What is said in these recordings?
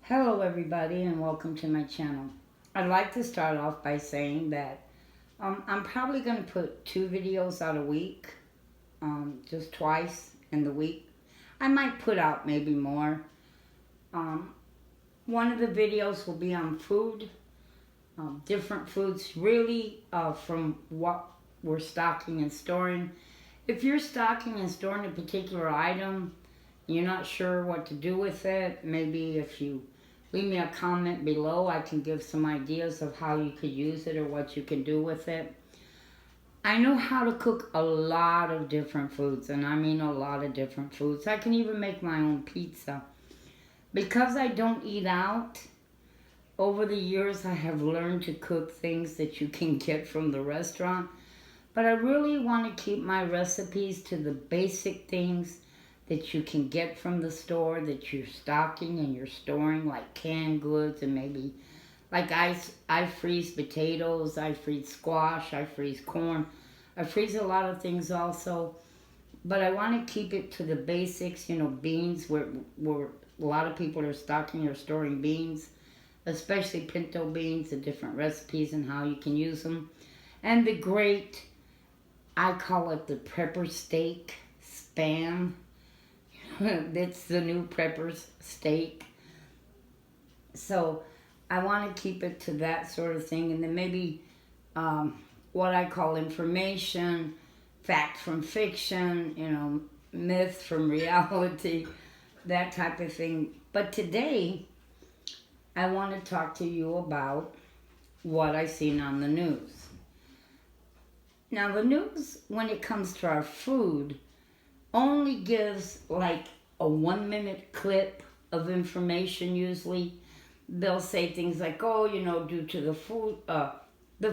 Hello everybody and welcome to my channel. I'd like to start off by saying that I'm probably going to put 2 videos out a week, just twice in the week. I might put out maybe more. Um, One of the videos will be on food, different foods really from what we're stocking and storing. If you're stocking and storing a particular item, you're not sure what to do with it, maybe if you leave me a comment below, I can give some ideas of how you could use it or what you can do with it. I know how to cook a lot of different foods, and I mean a lot of different foods. I can even make my own pizza. Because I don't eat out, over the years I have learned to cook things that you can get from the restaurant. But I really want to keep my recipes to the basic things that you can get from the store that you're stocking and you're storing, like canned goods, and maybe like I freeze potatoes, I freeze squash, I freeze corn, I freeze a lot of things also. But I want to keep it to the basics, beans, where a lot of people are stocking or storing beans, especially pinto beans, the different recipes and how you can use them. And the great, I call it the prepper steak spam. It's the new prepper's steak. So I want to keep it to that sort of thing. And then maybe what I call information, fact from fiction, myth from reality, that type of thing. But today, I want to talk to you about what I seen on the news. Now, the news, when it comes to our food, only gives like a 1 minute clip of information usually. They'll say things like, oh, due to the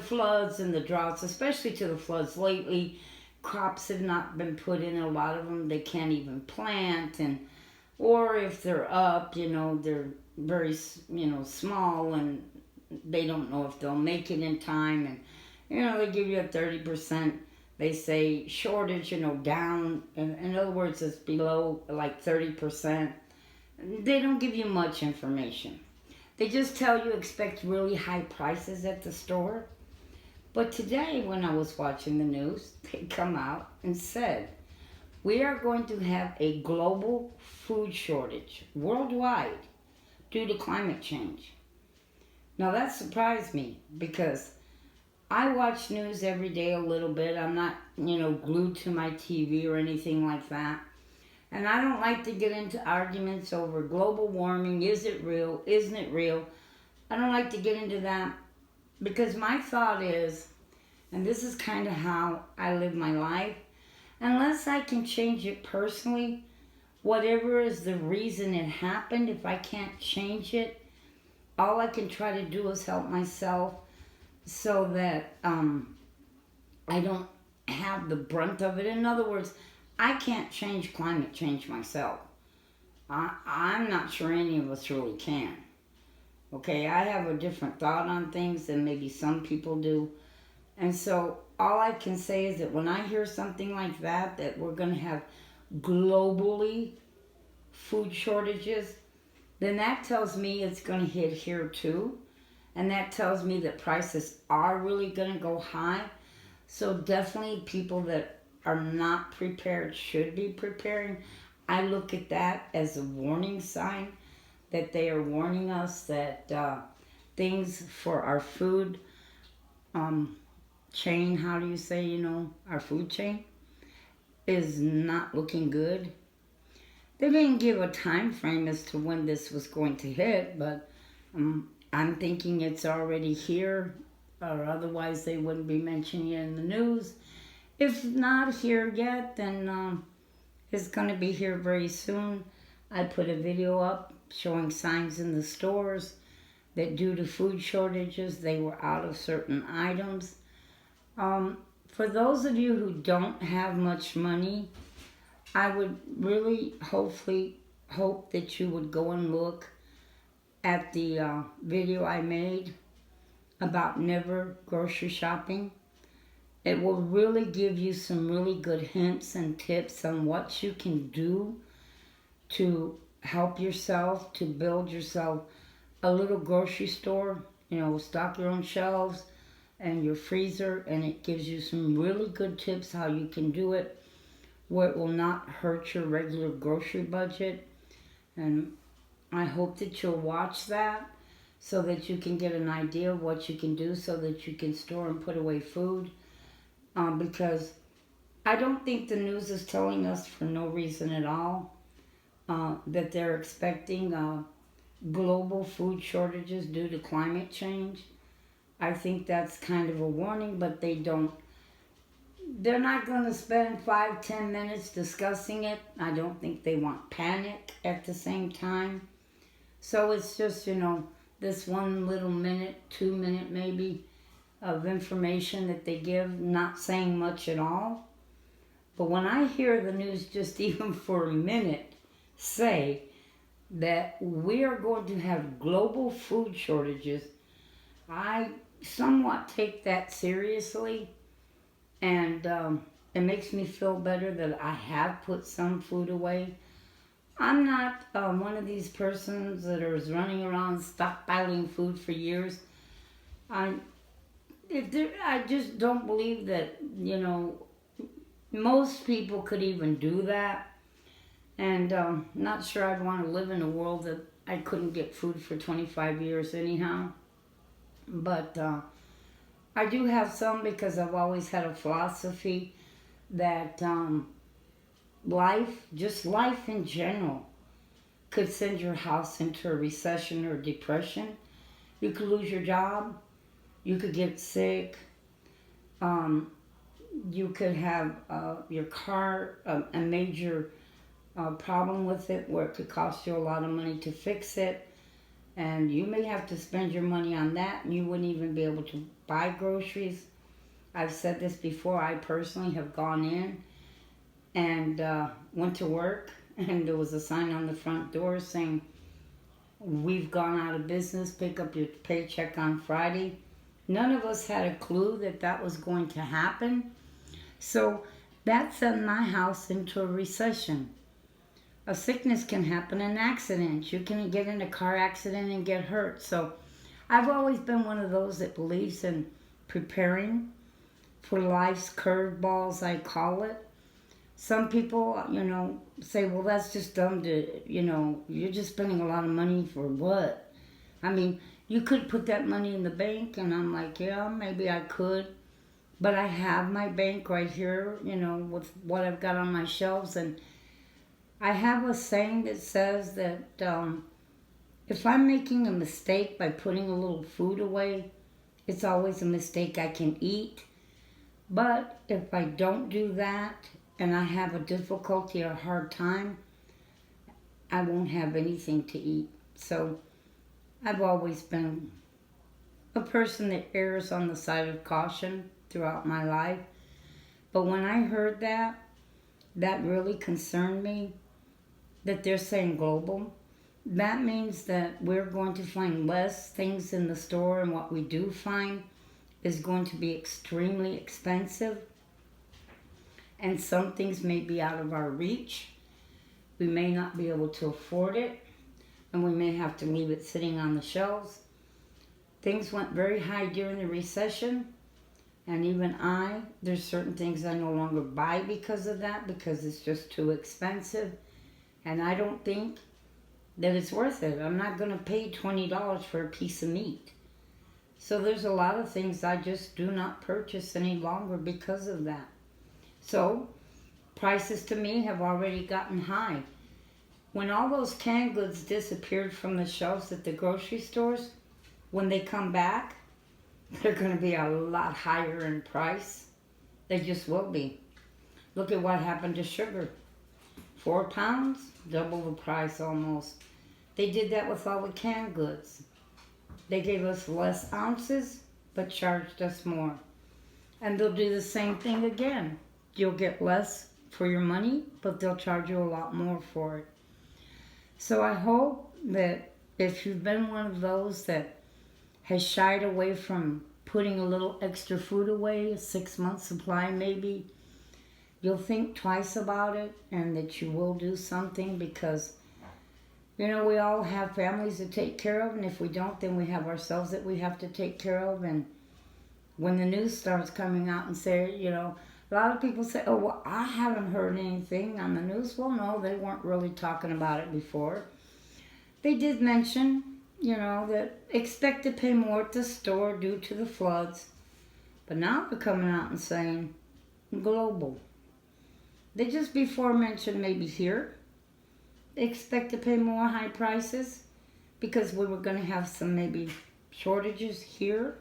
floods and the droughts, especially to the floods lately, crops have not been put in. A lot of them, they can't even plant. Or if they're up, they're very, small, and they don't know if they'll make it in time. And, they give you a 30%. They say shortage, down. In other words, it's below like 30%. They don't give you much information. They just tell you expect really high prices at the store. But today, when I was watching the news, they come out and said, we are going to have a global food shortage worldwide due to climate change. Now that surprised me because I watch news every day a little bit. I'm not, glued to my TV or anything like that. And I don't like to get into arguments over global warming. Is it real? Isn't it real? I don't like to get into that because my thought is, and this is kind of how I live my life, unless I can change it personally, whatever is the reason it happened, if I can't change it, all I can try to do is help myself so that I don't have the brunt of it. In other words, I can't change climate change myself. I'm not sure any of us really can. Okay, I have a different thought on things than maybe some people do. And so all I can say is that when I hear something like that we're going to have globally food shortages, then that tells me it's going to hit here too. And that tells me that prices are really going to go high. So definitely people that are not prepared should be preparing. I look at that as a warning sign that they are warning us that things for our food chain, how do you say, our food chain is not looking good. They didn't give a time frame as to when this was going to hit, but I'm thinking it's already here, or otherwise they wouldn't be mentioning it in the news. If not here yet, then it's going to be here very soon. I put a video up showing signs in the stores that due to food shortages, they were out of certain items. For those of you who don't have much money, I would really hopefully hope that you would go and look at the video I made about never grocery shopping. It will really give you some really good hints and tips on what you can do to help yourself to build yourself a little grocery store. Stock your own shelves and your freezer, and it gives you some really good tips how you can do it where it will not hurt your regular grocery budget. And I hope that you'll watch that so that you can get an idea of what you can do so that you can store and put away food. Because I don't think the news is telling us for no reason at all that they're expecting global food shortages due to climate change. I think that's kind of a warning, but they're not going to spend 5-10 minutes discussing it. I don't think they want panic at the same time. So it's just, this one little minute, 2 minute maybe, of information that they give, not saying much at all. But when I hear the news just even for a minute say that we are going to have global food shortages, I somewhat take that seriously, and it makes me feel better that I have put some food away. I'm not one of these persons that is running around stockpiling food for years. I just don't believe that, most people could even do that. And not sure I'd want to live in a world that I couldn't get food for 25 years anyhow. But I do have some because I've always had a philosophy that just life in general, could send your house into a recession or depression. You could lose your job. You could get sick. You could have your car, a major problem with it where it could cost you a lot of money to fix it. And you may have to spend your money on that, and you wouldn't even be able to buy groceries. I've said this before. I personally have gone in and went to work, and there was a sign on the front door saying, "We've gone out of business. Pick up your paycheck on Friday." None of us had a clue that that was going to happen. So that sent my house into a recession. A sickness can happen, an accident. You can get in a car accident and get hurt. So I've always been one of those that believes in preparing for life's curveballs, I call it. Some people, say, well, that's just dumb to, you're just spending a lot of money for what? I mean, you could put that money in the bank, and I'm like, yeah, maybe I could. But I have my bank right here, with what I've got on my shelves, and I have a saying that says that if I'm making a mistake by putting a little food away, it's always a mistake I can eat. But if I don't do that and I have a difficulty or a hard time, I won't have anything to eat. So I've always been a person that errs on the side of caution throughout my life. But when I heard that really concerned me, that they're saying global. That means that we're going to find less things in the store, and what we do find is going to be extremely expensive. And some things may be out of our reach. We may not be able to afford it, and we may have to leave it sitting on the shelves. Things went very high during the recession, and even there's certain things I no longer buy because of that, because it's just too expensive. And I don't think that it's worth it. I'm not going to pay $20 for a piece of meat. So there's a lot of things I just do not purchase any longer because of that. So prices to me have already gotten high. When all those canned goods disappeared from the shelves at the grocery stores, when they come back, they're going to be a lot higher in price. They just will be. Look at what happened to sugar. 4 pounds, double the price almost. They did that with all the canned goods. They gave us less ounces, but charged us more. And they'll do the same thing again. You'll get less for your money, but they'll charge you a lot more for it. So I hope that if you've been one of those that has shied away from putting a little extra food away, a 6-month supply maybe, you'll think twice about it, and that you will do something, because You know, we all have families to take care of, and if we don't, then we have ourselves that we have to take care of. And when the news starts coming out and say, you know, a lot of people say, oh, well, I haven't heard anything on the news. Well, no, they weren't really talking about it before. They did mention, you know, that expect to pay more at the store due to the floods. But now they're coming out and saying global. They just before mentioned maybe here. They expect to pay more high prices because we were going to have some maybe shortages here.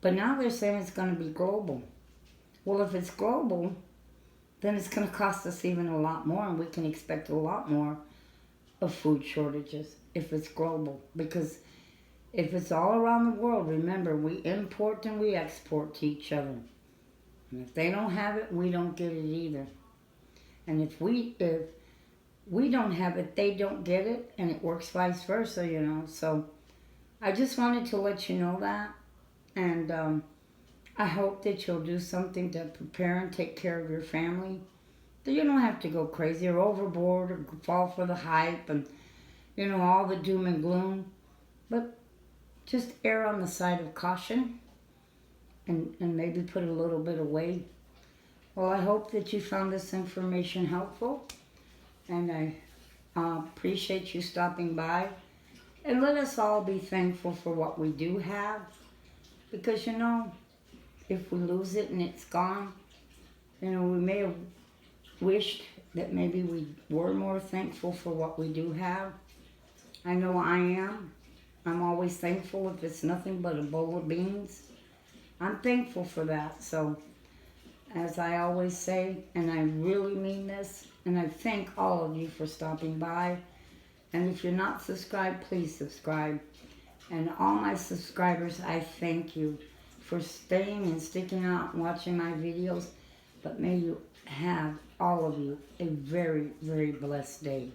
But now they're saying it's going to be global. Well, if it's global, then it's going to cost us even a lot more, and we can expect a lot more of food shortages if it's global. Because if it's all around the world, remember, we import and we export to each other. And if they don't have it, we don't get it either. And if we don't have it, they don't get it, and it works vice versa, you know. So I just wanted to let you know that. And I hope that you'll do something to prepare and take care of your family. That you don't have to go crazy or overboard or fall for the hype and, you know, all the doom and gloom. But just err on the side of caution and maybe put a little bit away. Well, I hope that you found this information helpful. And I appreciate you stopping by. And let us all be thankful for what we do have. Because, you know, if we lose it and it's gone, you know, we may have wished that maybe we were more thankful for what we do have. I know I am. I'm always thankful if it's nothing but a bowl of beans. I'm thankful for that. So, as I always say, and I really mean this, and I thank all of you for stopping by. And if you're not subscribed, please subscribe. And all my subscribers, I thank you for staying and sticking out and watching my videos. But may you have, all of you, a very, very blessed day.